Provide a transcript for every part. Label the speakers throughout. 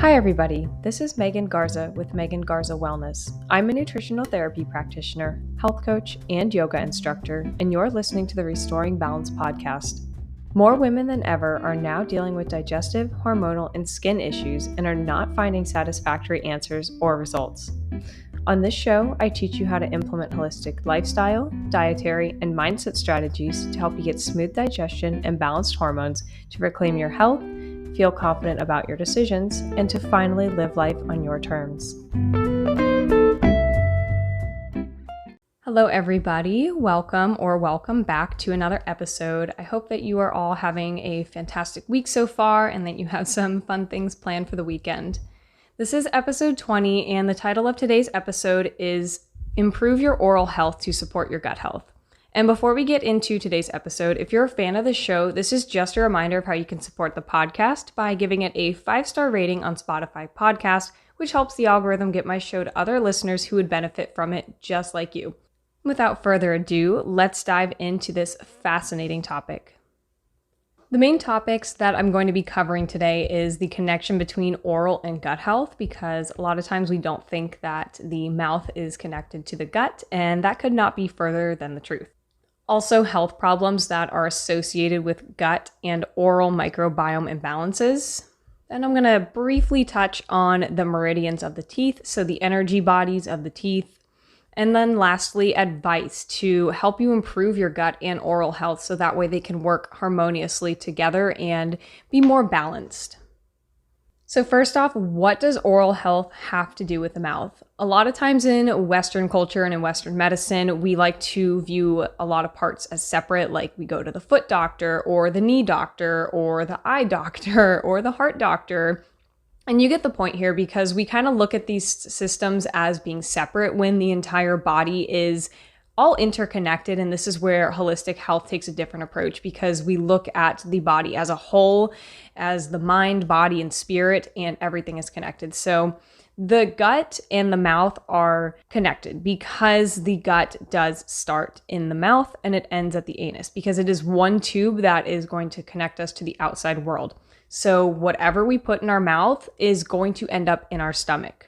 Speaker 1: Hi everybody, this is Megan Garza with Megan Garza Wellness. I'm a nutritional therapy practitioner, health coach, and yoga instructor, and you're listening to the Restoring Balance podcast. More women than ever are now dealing with digestive, hormonal, and skin issues and are not finding satisfactory answers or results. On this show, I teach you how to implement holistic lifestyle, dietary, and mindset strategies to help you get smooth digestion and balanced hormones to reclaim your health, feel confident about your decisions, and to finally live life on your terms. Hello everybody, welcome back to another episode. I hope that you are all having a fantastic week so far and that you have some fun things planned for the weekend. This is episode 20, and the title of today's episode is Improve Your Oral Health to Support Your Gut Health. And before we get into today's episode, if you're a fan of the show, this is just a reminder of how you can support the podcast by giving it a 5-star rating on Spotify Podcast, which helps the algorithm get my show to other listeners who would benefit from it just like you. Without further ado, let's dive into this fascinating topic. The main topics that I'm going to be covering today is the connection between oral and gut health, because a lot of times we don't think that the mouth is connected to the gut, and that could not be further than the truth. Also, health problems that are associated with gut and oral microbiome imbalances. Then I'm going to briefly touch on the meridians of the teeth, so the energy bodies of the teeth. And then lastly, advice to help you improve your gut and oral health so that way they can work harmoniously together and be more balanced. So first off, what does oral health have to do with the mouth? A lot of times in Western culture and in Western medicine, we like to view a lot of parts as separate, like we go to the foot doctor or the knee doctor or the eye doctor or the heart doctor. And you get the point here because we kind of look at these systems as being separate when the entire body is all interconnected. And this is where holistic health takes a different approach, because we look at the body as a whole, as the mind, body, and spirit, and everything is connected. So the gut and the mouth are connected because the gut does start in the mouth and it ends at the anus, because it is one tube that is going to connect us to the outside world. So whatever we put in our mouth is going to end up in our stomach.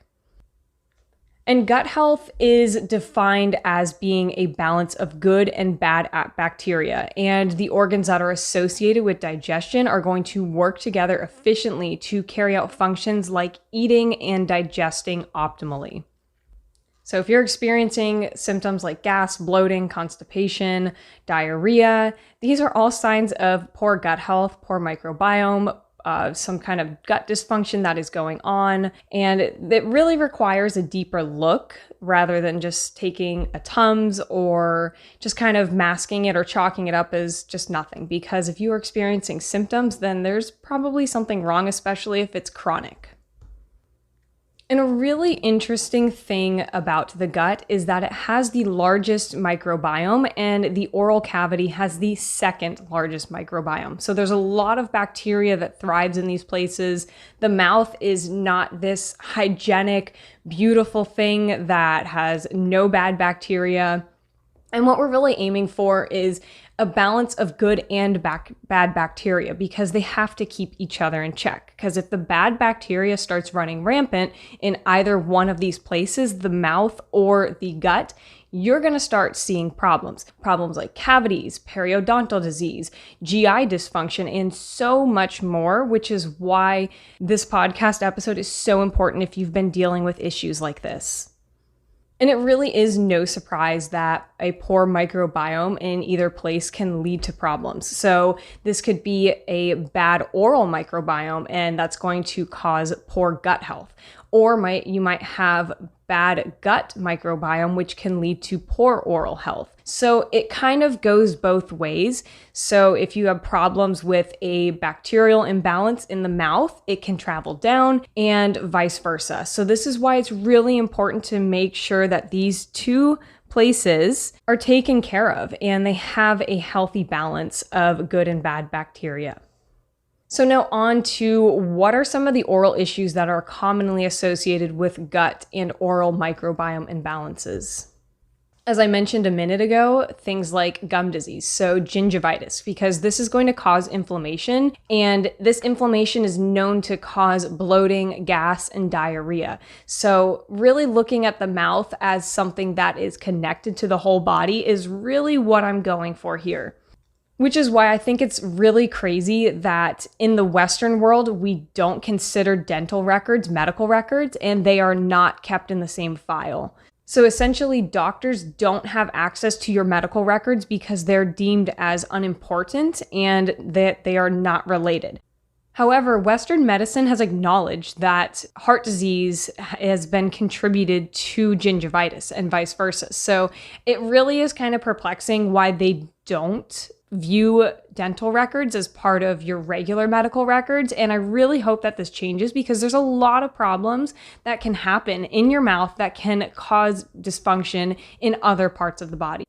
Speaker 1: And gut health is defined as being a balance of good and bad bacteria. And the organs that are associated with digestion are going to work together efficiently to carry out functions like eating and digesting optimally. So if you're experiencing symptoms like gas, bloating, constipation, diarrhea, these are all signs of poor gut health, poor microbiome, some kind of gut dysfunction that is going on. And it really requires a deeper look rather than just taking a Tums or just kind of masking it or chalking it up as just nothing. Because if you are experiencing symptoms, then there's probably something wrong, especially if it's chronic. And a really interesting thing about the gut is that it has the largest microbiome, and the oral cavity has the second largest microbiome. So there's a lot of bacteria that thrives in these places. The mouth is not this hygienic, beautiful thing that has no bad bacteria. And what we're really aiming for is a balance of good and bad bacteria, because they have to keep each other in check. Because if the bad bacteria starts running rampant in either one of these places, the mouth or the gut, you're going to start seeing problems. Problems like cavities, periodontal disease, GI dysfunction, and so much more, which is why this podcast episode is so important if you've been dealing with issues like this. And it really is no surprise that a poor microbiome in either place can lead to problems. So this could be a bad oral microbiome, and that's going to cause poor gut health. Or you might have bad gut microbiome, which can lead to poor oral health. So it kind of goes both ways. So if you have problems with a bacterial imbalance in the mouth, it can travel down, and vice versa. So this is why it's really important to make sure that these two places are taken care of and they have a healthy balance of good and bad bacteria. So now on to what are some of the oral issues that are commonly associated with gut and oral microbiome imbalances. As I mentioned a minute ago, things like gum disease, so gingivitis, because this is going to cause inflammation, and this inflammation is known to cause bloating, gas, and diarrhea. So really looking at the mouth as something that is connected to the whole body is really what I'm going for here. Which is why I think it's really crazy that in the Western world, we don't consider dental records medical records, and they are not kept in the same file. So essentially, doctors don't have access to your medical records because they're deemed as unimportant and that they are not related. However, Western medicine has acknowledged that heart disease has been contributed to gingivitis and vice versa. So it really is kind of perplexing why they don't view dental records as part of your regular medical records. And I really hope that this changes because there's a lot of problems that can happen in your mouth that can cause dysfunction in other parts of the body.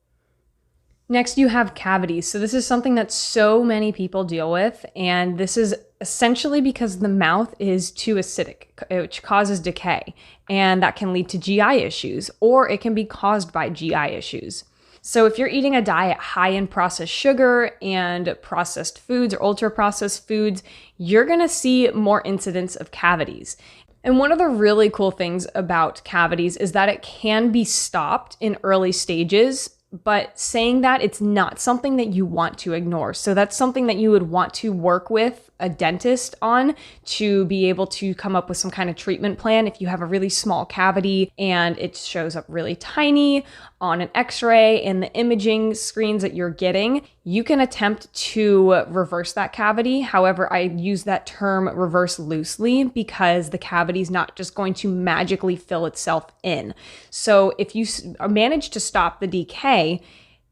Speaker 1: Next, you have cavities. So this is something that so many people deal with, and this is essentially because the mouth is too acidic, which causes decay, and that can lead to GI issues, or it can be caused by GI issues. So if you're eating a diet high in processed sugar and processed foods or ultra-processed foods, you're gonna see more incidents of cavities. And one of the really cool things about cavities is that it can be stopped in early stages, but saying that, it's not something that you want to ignore. So that's something that you would want to work with a dentist on to be able to come up with some kind of treatment plan. If you have a really small cavity and it shows up really tiny on an x-ray and the imaging screens that you're getting, you can attempt to reverse that cavity. However, I use that term reverse loosely because the cavity is not just going to magically fill itself in. So if you manage to stop the decay,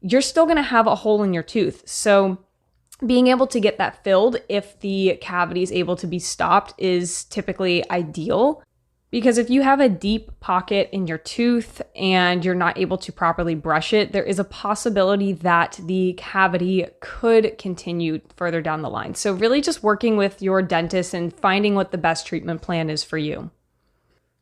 Speaker 1: you're still going to have a hole in your tooth. So being able to get that filled if the cavity is able to be stopped is typically ideal. Because if you have a deep pocket in your tooth and you're not able to properly brush it, there is a possibility that the cavity could continue further down the line. So really just working with your dentist and finding what the best treatment plan is for you.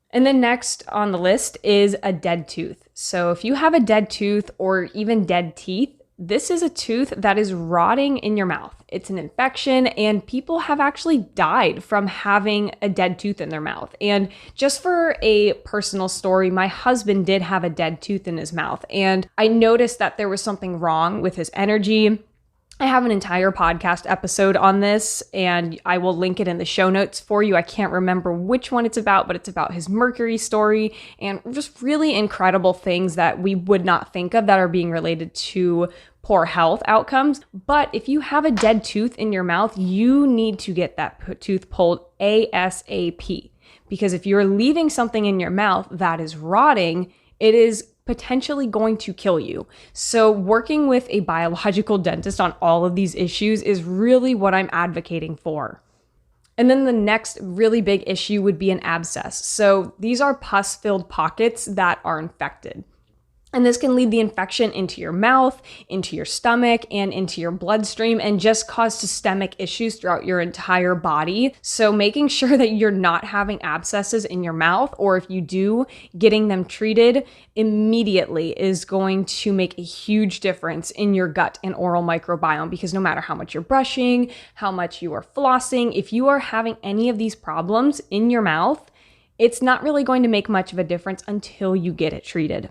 Speaker 1: And then next on the list is a dead tooth. So if you have a dead tooth or even dead teeth, this is a tooth that is rotting in your mouth. It's an infection, and people have actually died from having a dead tooth in their mouth. And just for a personal story, my husband did have a dead tooth in his mouth, and I noticed that there was something wrong with his energy. I have an entire podcast episode on this, and I will link it in the show notes for you. I can't remember which one it's about, but it's about his Mercury story and just really incredible things that we would not think of that are being related to poor health outcomes. But if you have a dead tooth in your mouth, you need to get that tooth pulled ASAP. Because if you're leaving something in your mouth that is rotting, it is potentially going to kill you. So working with a biological dentist on all of these issues is really what I'm advocating for. And then the next really big issue would be an abscess. So these are pus-filled pockets that are infected. And this can lead the infection into your mouth, into your stomach, and into your bloodstream, and just cause systemic issues throughout your entire body. So making sure that you're not having abscesses in your mouth, or if you do, getting them treated immediately is going to make a huge difference in your gut and oral microbiome, because no matter how much you're brushing, how much you are flossing, if you are having any of these problems in your mouth, it's not really going to make much of a difference until you get it treated.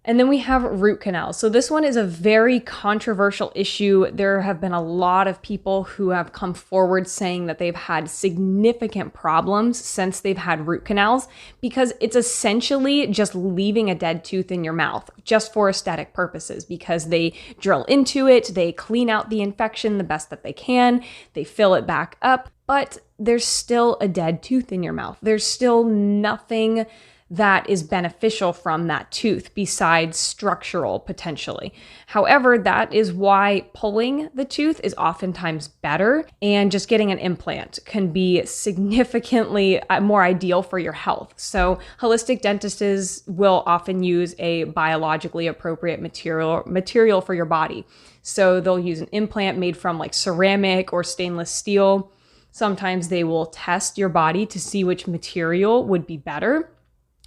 Speaker 1: And then we have root canals. So this one is a very controversial issue. There have been a lot of people who have come forward saying that they've had significant problems since they've had root canals, because it's essentially just leaving a dead tooth in your mouth just for aesthetic purposes, because they drill into it, they clean out the infection the best that they can, they fill it back up, but there's still a dead tooth in your mouth. There's still nothing that is beneficial from that tooth besides structural potentially. However, that is why pulling the tooth is oftentimes better, and just getting an implant can be significantly more ideal for your health. So holistic dentists will often use a biologically appropriate material for your body. So they'll use an implant made from like ceramic or stainless steel. Sometimes they will test your body to see which material would be better.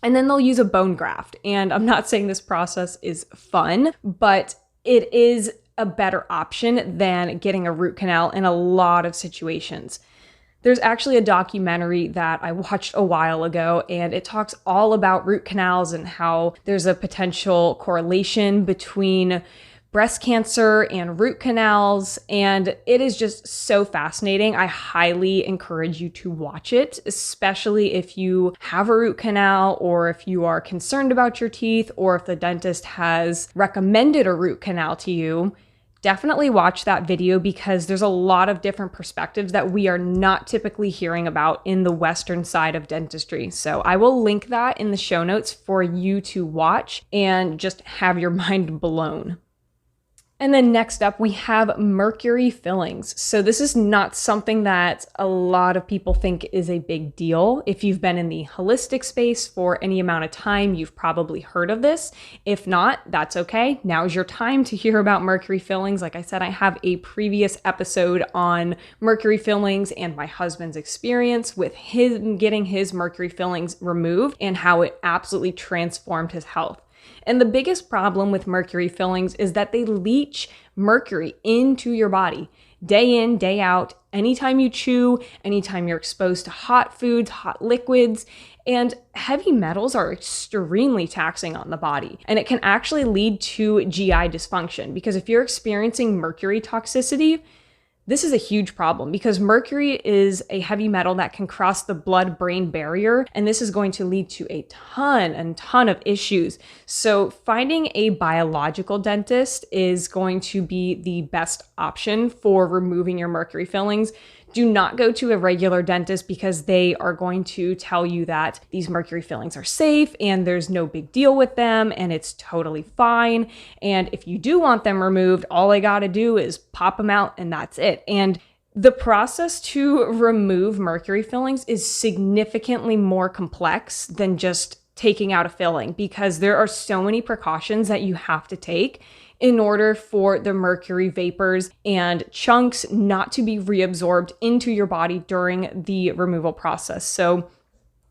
Speaker 1: And then they'll use a bone graft. And I'm not saying this process is fun, but it is a better option than getting a root canal in a lot of situations. There's actually a documentary that I watched a while ago, and it talks all about root canals and how there's a potential correlation between breast cancer and root canals, and it is just so fascinating. I highly encourage you to watch it, especially if you have a root canal or if you are concerned about your teeth or if the dentist has recommended a root canal to you. Definitely watch that video because there's a lot of different perspectives that we are not typically hearing about in the Western side of dentistry. So I will link that in the show notes for you to watch and just have your mind blown. And then next up, we have mercury fillings. So this is not something that a lot of people think is a big deal. If you've been in the holistic space for any amount of time, you've probably heard of this. If not, that's okay. Now's your time to hear about mercury fillings. Like I said, I have a previous episode on mercury fillings and my husband's experience with him getting his mercury fillings removed and how it absolutely transformed his health. And the biggest problem with mercury fillings is that they leach mercury into your body day in, day out, anytime you chew, anytime you're exposed to hot foods, hot liquids, and heavy metals are extremely taxing on the body. And it can actually lead to GI dysfunction because if you're experiencing mercury toxicity, this is a huge problem because mercury is a heavy metal that can cross the blood-brain barrier, and this is going to lead to a ton of issues. So finding a biological dentist is going to be the best option for removing your mercury fillings. Do not go to a regular dentist because they are going to tell you that these mercury fillings are safe and there's no big deal with them and it's totally fine. And if you do want them removed, all I gotta do is pop them out and that's it. And the process to remove mercury fillings is significantly more complex than just taking out a filling because there are so many precautions that you have to take in order for the mercury vapors and chunks not to be reabsorbed into your body during the removal process. So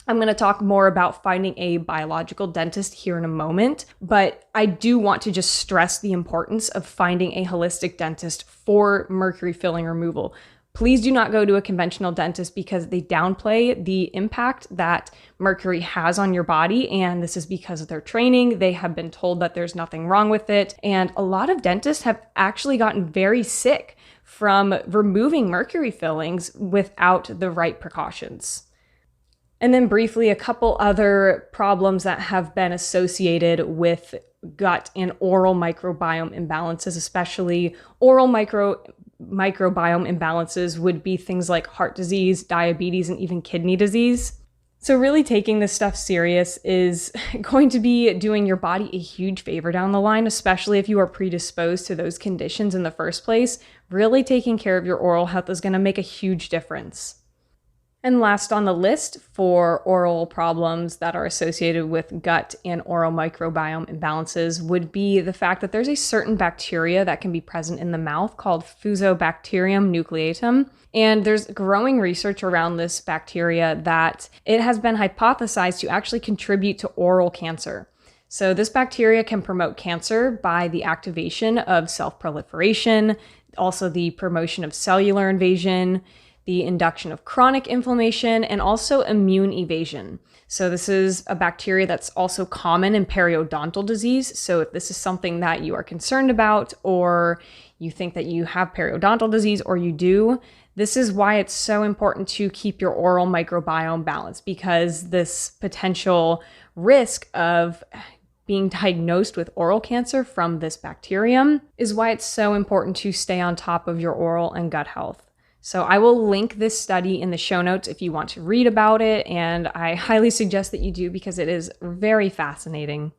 Speaker 1: I'm going to talk more about finding a biological dentist here in a moment, but I do want to just stress the importance of finding a holistic dentist for mercury filling removal. Please do not go to a conventional dentist because they downplay the impact that mercury has on your body. And this is because of their training. They have been told that there's nothing wrong with it. And a lot of dentists have actually gotten very sick from removing mercury fillings without the right precautions. And then briefly, a couple other problems that have been associated with gut and oral microbiome imbalances, especially oral microbiome imbalances would be things like heart disease, diabetes, and even kidney disease. So really taking this stuff serious is going to be doing your body a huge favor down the line, especially if you are predisposed to those conditions in the first place. Really taking care of your oral health is going to make a huge difference. And last on the list for oral problems that are associated with gut and oral microbiome imbalances would be the fact that there's a certain bacteria that can be present in the mouth called Fusobacterium nucleatum. And there's growing research around this bacteria that it has been hypothesized to actually contribute to oral cancer. So this bacteria can promote cancer by the activation of self-proliferation, also the promotion of cellular invasion, the induction of chronic inflammation, and also immune evasion. So this is a bacteria that's also common in periodontal disease. So if this is something that you are concerned about, or you think that you have periodontal disease, or you do, this is why it's so important to keep your oral microbiome balanced, because this potential risk of being diagnosed with oral cancer from this bacterium is why it's so important to stay on top of your oral and gut health. So I will link this study in the show notes if you want to read about it, and I highly suggest that you do because it is very fascinating.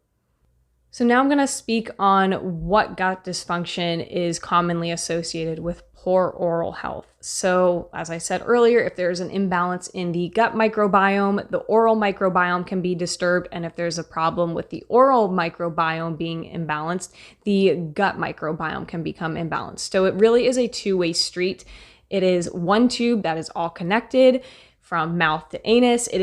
Speaker 1: So now I'm going to speak on what gut dysfunction is commonly associated with poor oral health. So as I said earlier, if there's an imbalance in the gut microbiome, the oral microbiome can be disturbed. And if there's a problem with the oral microbiome being imbalanced, the gut microbiome can become imbalanced. So it really is a two-way street. It is one tube that is all connected from mouth to anus. It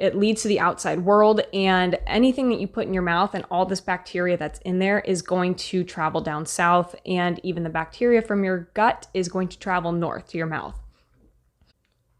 Speaker 1: It leads to the outside world, and anything that you put in your mouth and all this bacteria that's in there is going to travel down south, and even the bacteria from your gut is going to travel north to your mouth.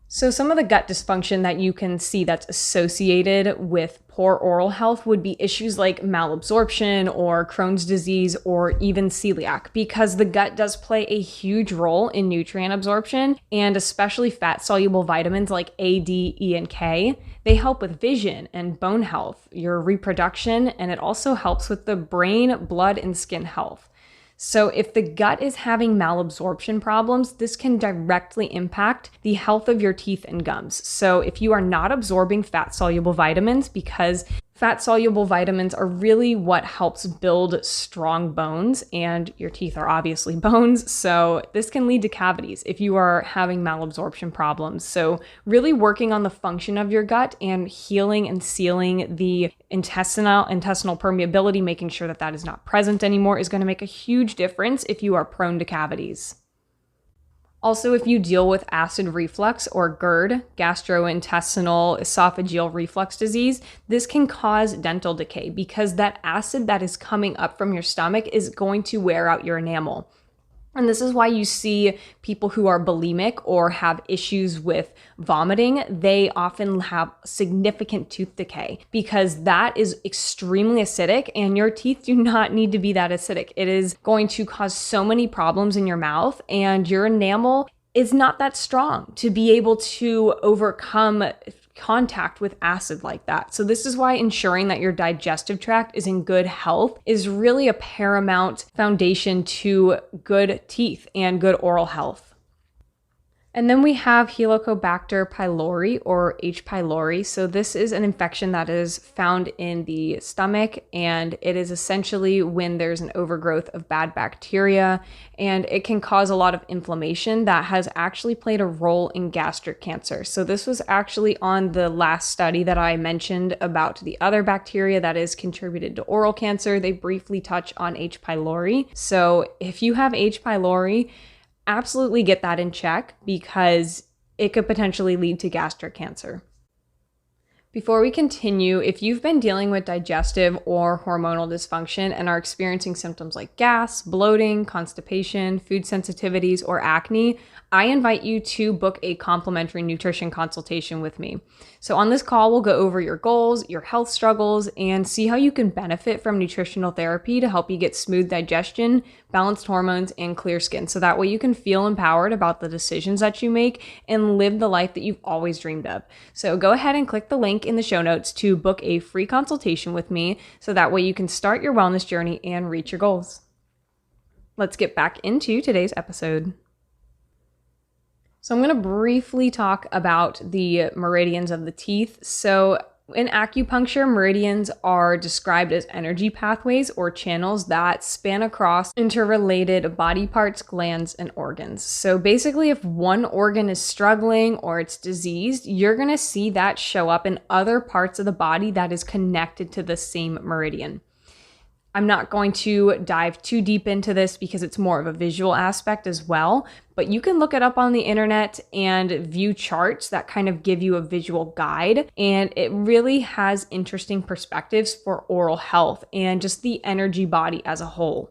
Speaker 1: So some of the gut dysfunction that you can see that's associated with poor oral health would be issues like malabsorption or Crohn's disease or even celiac, because the gut does play a huge role in nutrient absorption, and especially fat-soluble vitamins like A, D, E, and K. They help with vision and bone health, your reproduction, and it also helps with the brain, blood, and skin health. So if the gut is having malabsorption problems, this can directly impact the health of your teeth and gums. So if you are not absorbing fat-soluble vitamins, because fat-soluble vitamins are really what helps build strong bones, and your teeth are obviously bones, so this can lead to cavities if you are having malabsorption problems. So really working on the function of your gut and healing and sealing the intestinal permeability, making sure that that is not present anymore, is going to make a huge difference if you are prone to cavities. Also, if you deal with acid reflux or GERD, gastrointestinal esophageal reflux disease, this can cause dental decay because that acid that is coming up from your stomach is going to wear out your enamel. And this is why you see people who are bulimic or have issues with vomiting, they often have significant tooth decay because that is extremely acidic, and your teeth do not need to be that acidic. It is going to cause so many problems in your mouth, and your enamel is not that strong to be able to overcome contact with acid like that. So this is why ensuring that your digestive tract is in good health is really a paramount foundation to good teeth and good oral health. And then we have Helicobacter pylori or H. pylori. So this is an infection that is found in the stomach, and it is essentially when there's an overgrowth of bad bacteria, and it can cause a lot of inflammation that has actually played a role in gastric cancer. So this was actually on the last study that I mentioned about the other bacteria that is contributed to oral cancer. They briefly touch on H. pylori. So if you have H. pylori, absolutely get that in check because it could potentially lead to gastric cancer. Before we continue, if you've been dealing with digestive or hormonal dysfunction and are experiencing symptoms like gas, bloating, constipation, food sensitivities, or acne, I invite you to book a complimentary nutrition consultation with me. So on this call, we'll go over your goals, your health struggles, and see how you can benefit from nutritional therapy to help you get smooth digestion, balanced hormones, and clear skin. So that way you can feel empowered about the decisions that you make and live the life that you've always dreamed of. So go ahead and click the link in the show notes to book a free consultation with me, so that way you can start your wellness journey and reach your goals. Let's get back into today's episode. So I'm going to briefly talk about the meridians of the teeth. So in acupuncture, meridians are described as energy pathways or channels that span across interrelated body parts, glands, and organs. So basically, if one organ is struggling or it's diseased, you're going to see that show up in other parts of the body that is connected to the same meridian. I'm not going to dive too deep into this because it's more of a visual aspect as well, but you can look it up on the internet and view charts that kind of give you a visual guide, and it really has interesting perspectives for oral health and just the energy body as a whole.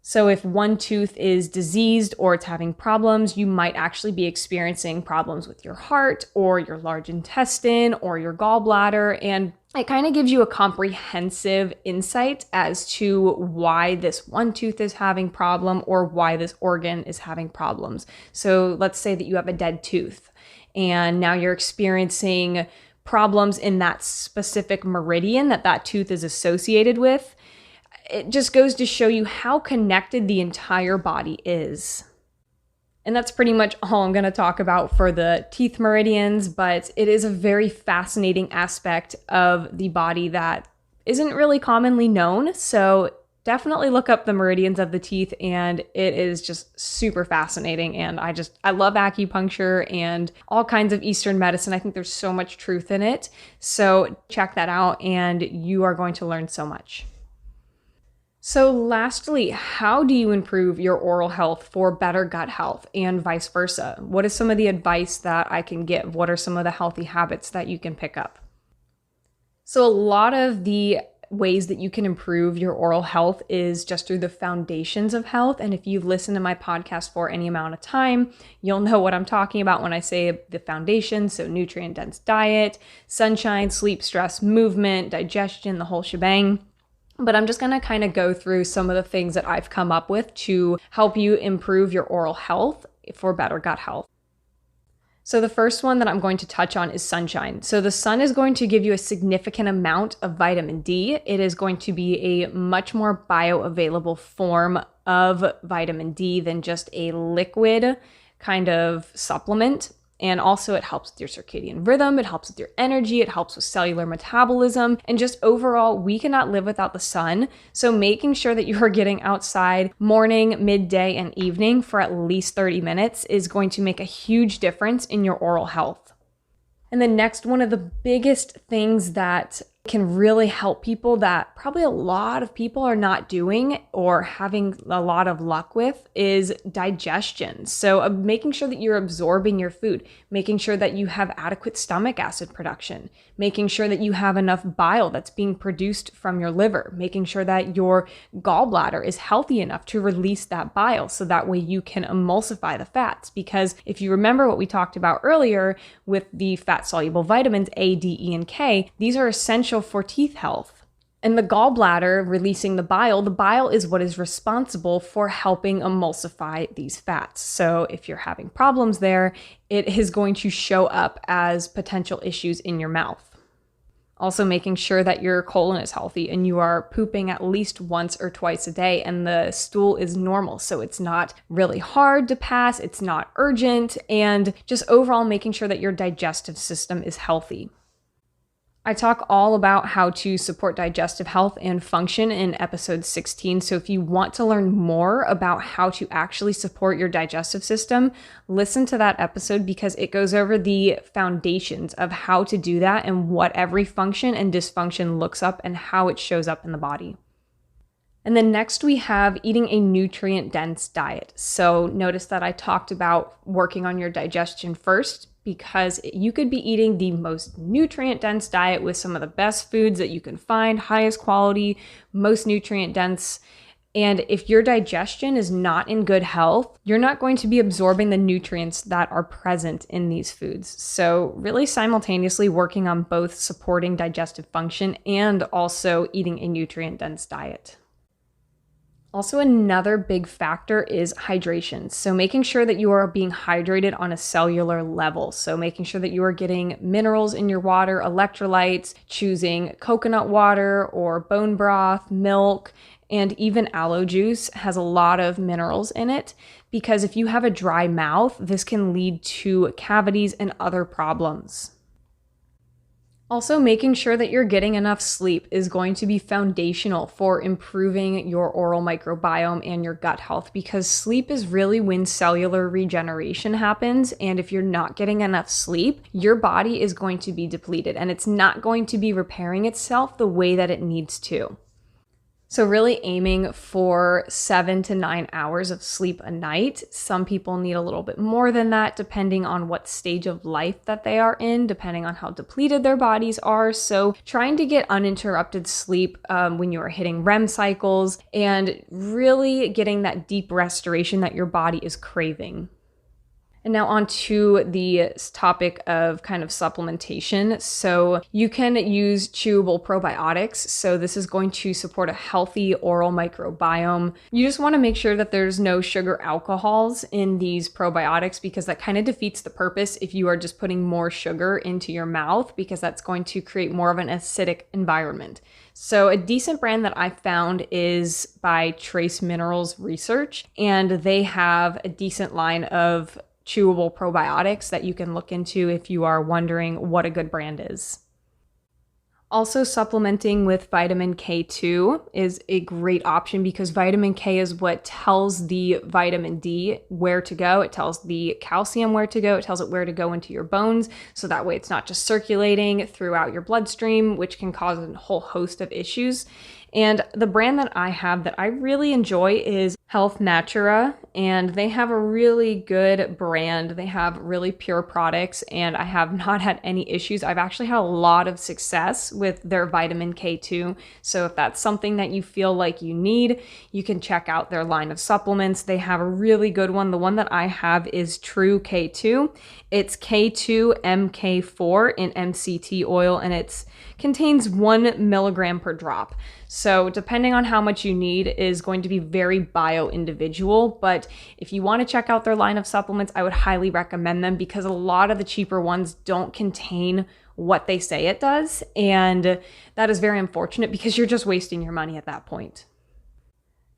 Speaker 1: So if one tooth is diseased or it's having problems, you might actually be experiencing problems with your heart or your large intestine or your gallbladder, and it kind of gives you a comprehensive insight as to why this one tooth is having problem or why this organ is having problems. So let's say that you have a dead tooth and now you're experiencing problems in that specific meridian that tooth is associated with. It just goes to show you how connected the entire body is. And that's pretty much all I'm going to talk about for the teeth meridians, but it is a very fascinating aspect of the body that isn't really commonly known. So definitely look up the meridians of the teeth, and it is just super fascinating. And I love acupuncture and all kinds of Eastern medicine. I think there's so much truth in it. So check that out, and you are going to learn so much. So lastly, how do you improve your oral health for better gut health and vice versa? What is some of the advice that I can give? What are some of the healthy habits that you can pick up? So a lot of the ways that you can improve your oral health is just through the foundations of health. And if you've listened to my podcast for any amount of time, you'll know what I'm talking about when I say the foundations. So nutrient-dense diet, sunshine, sleep, stress, movement, digestion, the whole shebang. But I'm just going to kind of go through some of the things that I've come up with to help you improve your oral health for better gut health. So the first one that I'm going to touch on is sunshine. So the sun is going to give you a significant amount of vitamin D. It is going to be a much more bioavailable form of vitamin D than just a liquid kind of supplement. And also it helps with your circadian rhythm, it helps with your energy, it helps with cellular metabolism, and just overall, we cannot live without the sun. So making sure that you are getting outside morning, midday, and evening for at least 30 minutes is going to make a huge difference in your oral health. And the next, one of the biggest things that can really help people that probably a lot of people are not doing or having a lot of luck with is digestion. So making sure that you're absorbing your food, making sure that you have adequate stomach acid production, making sure that you have enough bile that's being produced from your liver, making sure that your gallbladder is healthy enough to release that bile so that way you can emulsify the fats. Because if you remember what we talked about earlier with the fat-soluble vitamins A, D, E, and K, these are essential for teeth health. And the gallbladder releasing the bile is what is responsible for helping emulsify these fats. So if you're having problems there, it is going to show up as potential issues in your mouth. Also making sure that your colon is healthy and you are pooping at least once or twice a day and the stool is normal. So it's not really hard to pass, it's not urgent, and just overall making sure that your digestive system is healthy. I talk all about how to support digestive health and function in episode 16. So if you want to learn more about how to actually support your digestive system, listen to that episode because it goes over the foundations of how to do that and what every function and dysfunction looks up and how it shows up in the body. And then next we have eating a nutrient-dense diet. So notice that I talked about working on your digestion first, because you could be eating the most nutrient-dense diet with some of the best foods that you can find, highest quality, most nutrient-dense. And if your digestion is not in good health, you're not going to be absorbing the nutrients that are present in these foods. So really simultaneously working on both supporting digestive function and also eating a nutrient-dense diet. Also, another big factor is hydration. So making sure that you are being hydrated on a cellular level. So making sure that you are getting minerals in your water, electrolytes, choosing coconut water or bone broth, milk, and even aloe juice has a lot of minerals in it. Because if you have a dry mouth, this can lead to cavities and other problems. Also, making sure that you're getting enough sleep is going to be foundational for improving your oral microbiome and your gut health, because sleep is really when cellular regeneration happens. And if you're not getting enough sleep, your body is going to be depleted and it's not going to be repairing itself the way that it needs to. So really aiming for 7 to 9 hours of sleep a night. Some people need a little bit more than that, depending on what stage of life that they are in, depending on how depleted their bodies are. So trying to get uninterrupted sleep when you are hitting REM cycles and really getting that deep restoration that your body is craving. And now on to the topic of kind of supplementation. So you can use chewable probiotics. So this is going to support a healthy oral microbiome. You just want to make sure that there's no sugar alcohols in these probiotics, because that kind of defeats the purpose if you are just putting more sugar into your mouth, because that's going to create more of an acidic environment. So a decent brand that I found is by Trace Minerals Research, and they have a decent line of chewable probiotics that you can look into if you are wondering what a good brand is. Also, supplementing with vitamin K2 is a great option, because vitamin K is what tells the vitamin D where to go. It tells the calcium where to go. It tells it where to go into your bones. So that way it's not just circulating throughout your bloodstream, which can cause a whole host of issues. And the brand that I have that I really enjoy is Health Natura, and they have a really good brand. They have really pure products, and I have not had any issues. I've actually had a lot of success with their vitamin K2. So if that's something that you feel like you need, you can check out their line of supplements. They have a really good one. The one that I have is True K2. It's K2 MK4 in MCT oil, and it contains 1 milligram per drop. So depending on how much you need is going to be very bio-individual, but if you want to check out their line of supplements, I would highly recommend them because a lot of the cheaper ones don't contain what they say it does, and that is very unfortunate because you're just wasting your money at that point.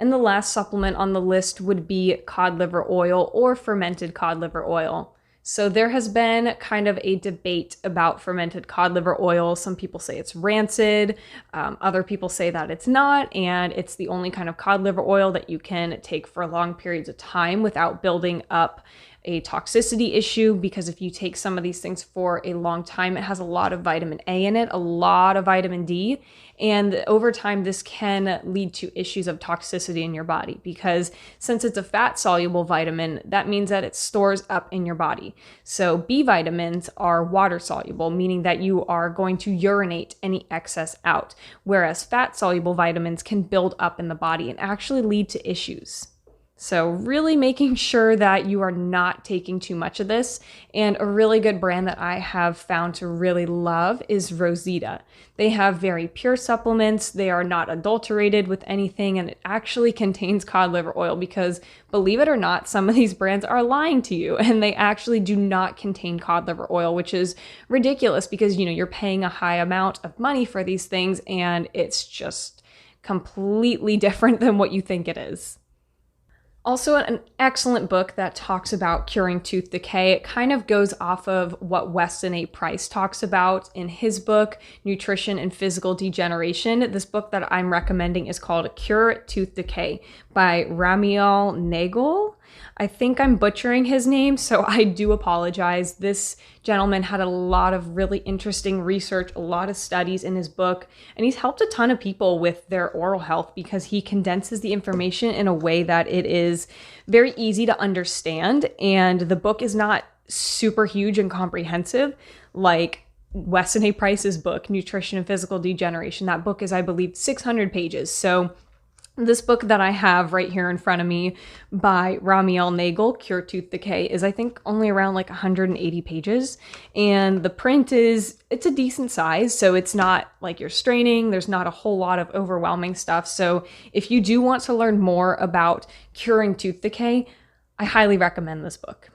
Speaker 1: And the last supplement on the list would be cod liver oil or fermented cod liver oil. So there has been kind of a debate about fermented cod liver oil. Some people say it's rancid, other people say that it's not, and it's the only kind of cod liver oil that you can take for long periods of time without building up a toxicity issue, because if you take some of these things for a long time, it has a lot of vitamin A in it, a lot of vitamin D, and over time this can lead to issues of toxicity in your body, because since it's a fat-soluble vitamin, that means that it stores up in your body. So B vitamins are water-soluble, meaning that you are going to urinate any excess out, whereas fat-soluble vitamins can build up in the body and actually lead to issues. So really making sure that you are not taking too much of this. And a really good brand that I have found to really love is Rosita. They have very pure supplements. They are not adulterated with anything, and it actually contains cod liver oil because, believe it or not, some of these brands are lying to you and they actually do not contain cod liver oil, which is ridiculous because, you're paying a high amount of money for these things and it's just completely different than what you think it is. Also, an excellent book that talks about curing tooth decay. It kind of goes off of what Weston A. Price talks about in his book, Nutrition and Physical Degeneration. This book that I'm recommending is called Cure Tooth Decay by Ramiel Nagel. I think I'm butchering his name, so I do apologize. This gentleman had a lot of really interesting research, a lot of studies in his book, and he's helped a ton of people with their oral health because he condenses the information in a way that it is very easy to understand, and the book is not super huge and comprehensive like Weston A. Price's book, Nutrition and Physical Degeneration. That book is, I believe, 600 pages, so this book that I have right here in front of me by Ramiel Nagel, Cure Tooth Decay, is I think only around like 180 pages. And the print it's a decent size, so it's not like you're straining. There's not a whole lot of overwhelming stuff. So if you do want to learn more about curing tooth decay, I highly recommend this book.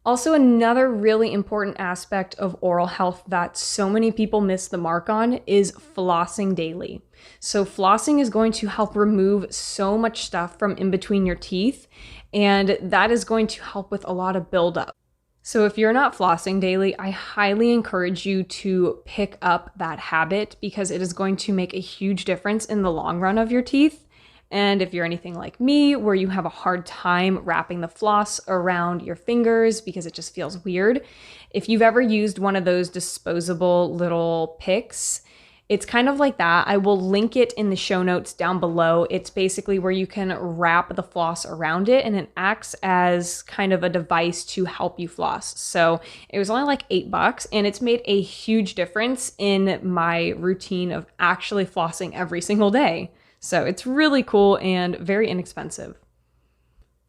Speaker 1: Also, another really important aspect of oral health that so many people miss the mark on is flossing daily. So flossing is going to help remove so much stuff from in between your teeth, and that is going to help with a lot of buildup. So if you're not flossing daily, I highly encourage you to pick up that habit because it is going to make a huge difference in the long run of your teeth. And if you're anything like me, where you have a hard time wrapping the floss around your fingers because it just feels weird, if you've ever used one of those disposable little picks, it's kind of like that. I will link it in the show notes down below. It's basically where you can wrap the floss around it and it acts as kind of a device to help you floss. So it was only like $8 and it's made a huge difference in my routine of actually flossing every single day. So it's really cool and very inexpensive.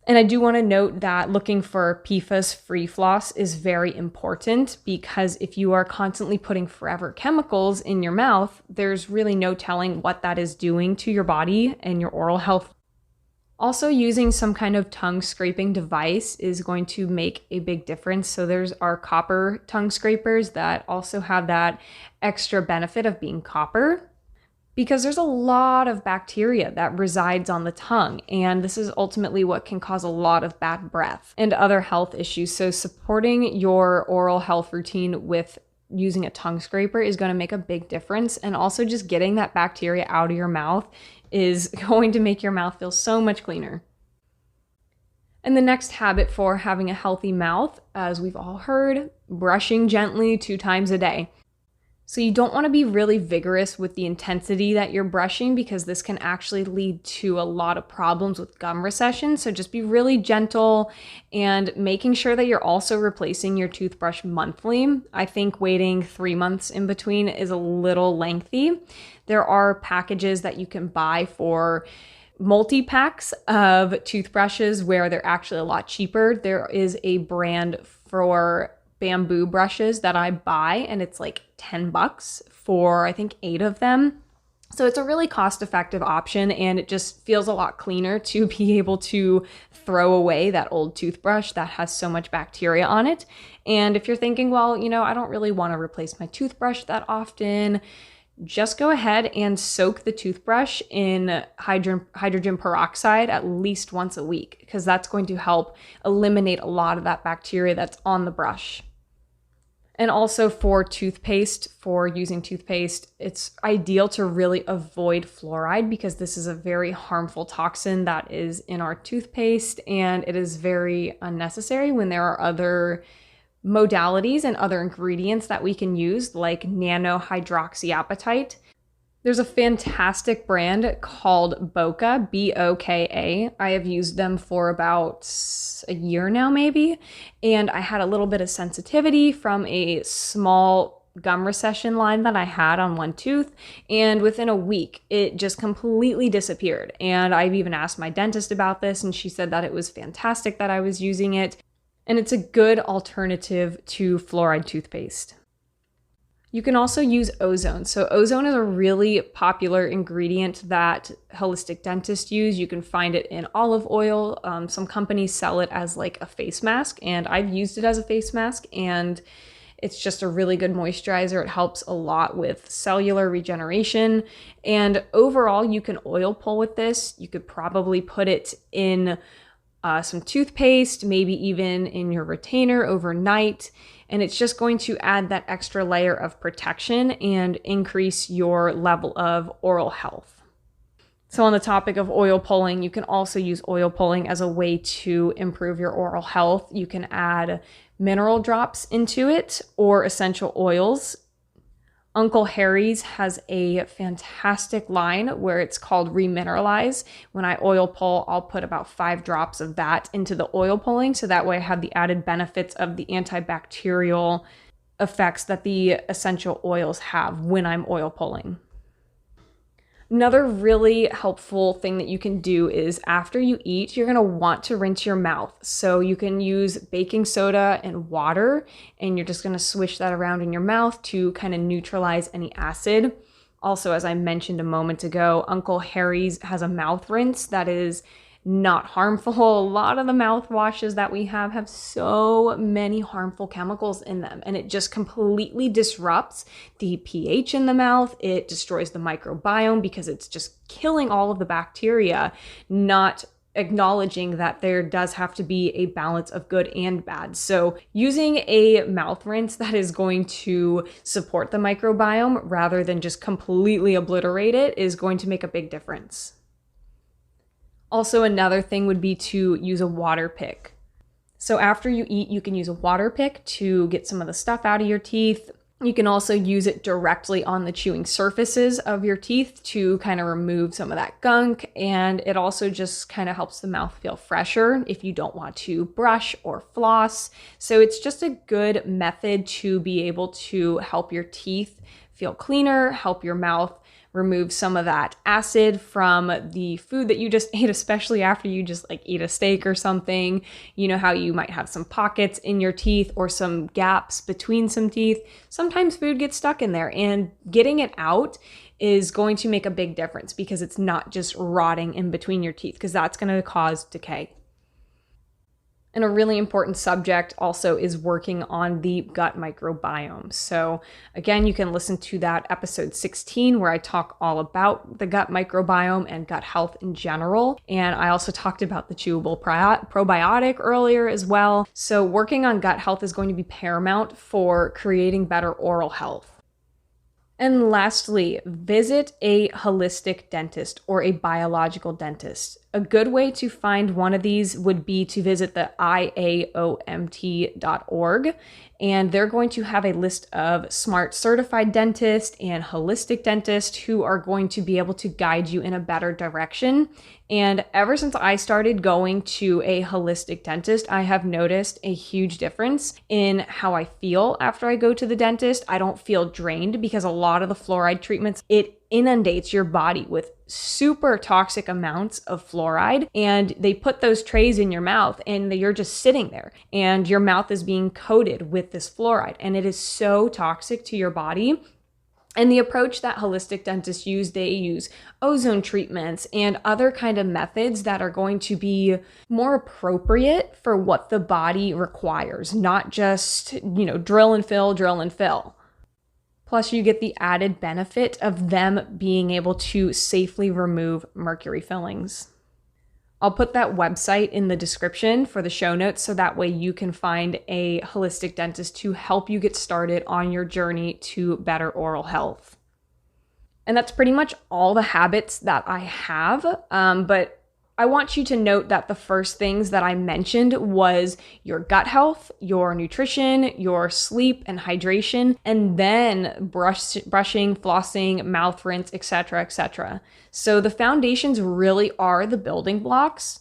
Speaker 1: And I do want to note that looking for PFAS-free floss is very important because if you are constantly putting forever chemicals in your mouth, there's really no telling what that is doing to your body and your oral health. Also, using some kind of tongue scraping device is going to make a big difference. So there's our copper tongue scrapers that also have that extra benefit of being copper, because there's a lot of bacteria that resides on the tongue, and this is ultimately what can cause a lot of bad breath and other health issues. So supporting your oral health routine with using a tongue scraper is going to make a big difference, and also just getting that bacteria out of your mouth is going to make your mouth feel so much cleaner. And the next habit for having a healthy mouth, as we've all heard, brushing gently 2 times a day. So you don't want to be really vigorous with the intensity that you're brushing because this can actually lead to a lot of problems with gum recession. So just be really gentle and making sure that you're also replacing your toothbrush monthly. I think waiting 3 months in between is a little lengthy. There are packages that you can buy for multi-packs of toothbrushes where they're actually a lot cheaper. There is a brand for bamboo brushes that I buy, and it's like $10 for I think 8 of them. So it's a really cost-effective option, and it just feels a lot cleaner to be able to throw away that old toothbrush that has so much bacteria on it. And if you're thinking, well, I don't really want to replace my toothbrush that often, just go ahead and soak the toothbrush in hydrogen peroxide at least once a week, because that's going to help eliminate a lot of that bacteria that's on the brush. And also for using toothpaste, it's ideal to really avoid fluoride because this is a very harmful toxin that is in our toothpaste, and it is very unnecessary when there are other modalities and other ingredients that we can use, like nanohydroxyapatite. There's a fantastic brand called Boka, Boka. I have used them for about a year now, maybe, and I had a little bit of sensitivity from a small gum recession line that I had on one tooth, and within a week, it just completely disappeared. And I've even asked my dentist about this, and she said that it was fantastic that I was using it, and it's a good alternative to fluoride toothpaste. You can also use ozone. So ozone is a really popular ingredient that holistic dentists use. You can find it in olive oil. Some companies sell it as like a face mask, and I've used it as a face mask, and it's just a really good moisturizer. It helps a lot with cellular regeneration. And overall, you can oil pull with this. You could probably put it in some toothpaste, maybe even in your retainer overnight. And it's just going to add that extra layer of protection and increase your level of oral health. So on the topic of oil pulling, you can also use oil pulling as a way to improve your oral health. You can add mineral drops into it or essential oils. Uncle Harry's has a fantastic line where it's called Remineralize. When I oil pull, I'll put about 5 drops of that into the oil pulling, so that way I have the added benefits of the antibacterial effects that the essential oils have when I'm oil pulling. Another really helpful thing that you can do is after you eat, you're gonna want to rinse your mouth. So you can use baking soda and water, and you're just gonna swish that around in your mouth to kind of neutralize any acid. Also, as I mentioned a moment ago, Uncle Harry's has a mouth rinse that is not harmful. A lot of the mouthwashes that we have so many harmful chemicals in them, and it just completely disrupts the pH in the mouth. It destroys the microbiome because it's just killing all of the bacteria, not acknowledging that there does have to be a balance of good and bad. So using a mouth rinse that is going to support the microbiome rather than just completely obliterate it is going to make a big difference. Also, another thing would be to use a water pick. So after you eat, you can use a water pick to get some of the stuff out of your teeth. You can also use it directly on the chewing surfaces of your teeth to kind of remove some of that gunk. And it also just kind of helps the mouth feel fresher if you don't want to brush or floss. So it's just a good method to be able to help your teeth feel cleaner, help your mouth remove some of that acid from the food that you just ate, especially after you just like eat a steak or something. You know how you might have some pockets in your teeth or some gaps between some teeth. Sometimes food gets stuck in there, and getting it out is going to make a big difference because it's not just rotting in between your teeth, because that's going to cause decay. And a really important subject also is working on the gut microbiome. So again, you can listen to that episode 16 where I talk all about the gut microbiome and gut health in general. And I also talked about the chewable probiotic earlier as well. So working on gut health is going to be paramount for creating better oral health. And lastly, visit a holistic dentist or a biological dentist. A good way to find one of these would be to visit the IAOMT.org, and they're going to have a list of smart certified dentists and holistic dentists who are going to be able to guide you in a better direction. And ever since I started going to a holistic dentist, I have noticed a huge difference in how I feel after I go to the dentist. I don't feel drained because a lot of the fluoride treatments, it inundates your body with super toxic amounts of fluoride, and they put those trays in your mouth and you're just sitting there and your mouth is being coated with this fluoride, and it is so toxic to your body. And the approach that holistic dentists use, they use ozone treatments and other kind of methods that are going to be more appropriate for what the body requires, not just, drill and fill, drill and fill. Plus, you get the added benefit of them being able to safely remove mercury fillings. I'll put that website in the description for the show notes so that way you can find a holistic dentist to help you get started on your journey to better oral health. And that's pretty much all the habits that I have, but I want you to note that the first things that I mentioned was your gut health, your nutrition, your sleep and hydration, and then brushing, flossing, mouth rinse, etc., etc. So the foundations really are the building blocks,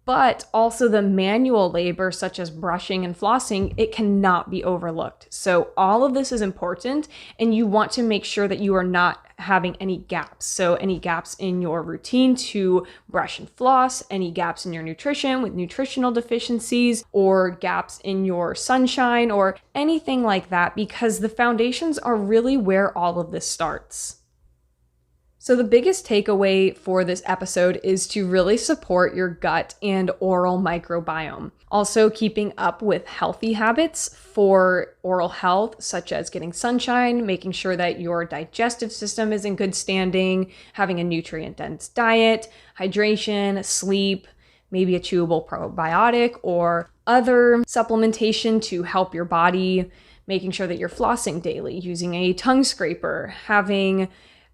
Speaker 1: but also the manual labor such as brushing and flossing, it cannot be overlooked. So all of this is important, and you want to make sure that you are not having any gaps. So any gaps in your routine to brush and floss, any gaps in your nutrition with nutritional deficiencies, or gaps in your sunshine or anything like that, because the foundations are really where all of this starts. So the biggest takeaway for this episode is to really support your gut and oral microbiome. Also keeping up with healthy habits for oral health, such as getting sunshine, making sure that your digestive system is in good standing, having a nutrient-dense diet, hydration, sleep, maybe a chewable probiotic or other supplementation to help your body, making sure that you're flossing daily, using a tongue scraper, having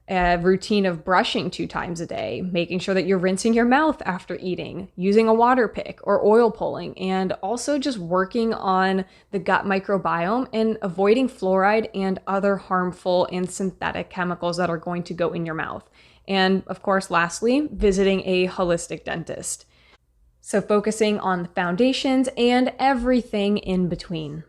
Speaker 1: a routine of brushing 2 times a day, making sure that you're rinsing your mouth after eating, using a water pick or oil pulling, and also just working on the gut microbiome and avoiding fluoride and other harmful and synthetic chemicals that are going to go in your mouth. And of course, lastly, visiting a holistic dentist. So focusing on the foundations and everything in between.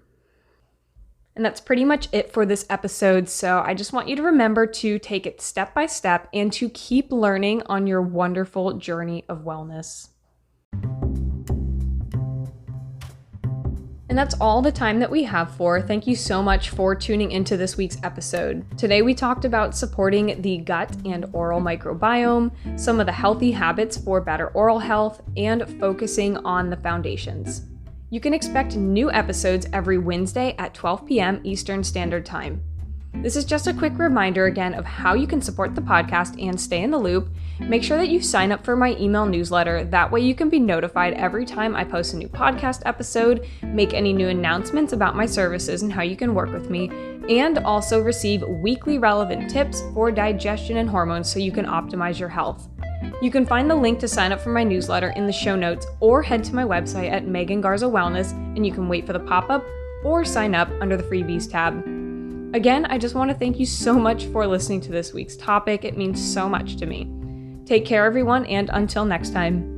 Speaker 1: And that's pretty much it for this episode. So I just want you to remember to take it step by step and to keep learning on your wonderful journey of wellness. And that's all the time that we have for. Thank you so much for tuning into this week's episode. Today we talked about supporting the gut and oral microbiome, some of the healthy habits for better oral health, and focusing on the foundations. You can expect new episodes every Wednesday at 12 p.m. Eastern Standard Time. This is just a quick reminder again of how you can support the podcast and stay in the loop. Make sure that you sign up for my email newsletter. That way you can be notified every time I post a new podcast episode, make any new announcements about my services and how you can work with me, and also receive weekly relevant tips for digestion and hormones so you can optimize your health. You can find the link to sign up for my newsletter in the show notes or head to my website at Megan Garza Wellness and you can wait for the pop-up or sign up under the freebies tab. Again, I just want to thank you so much for listening to this week's topic. It means so much to me. Take care, everyone, and until next time.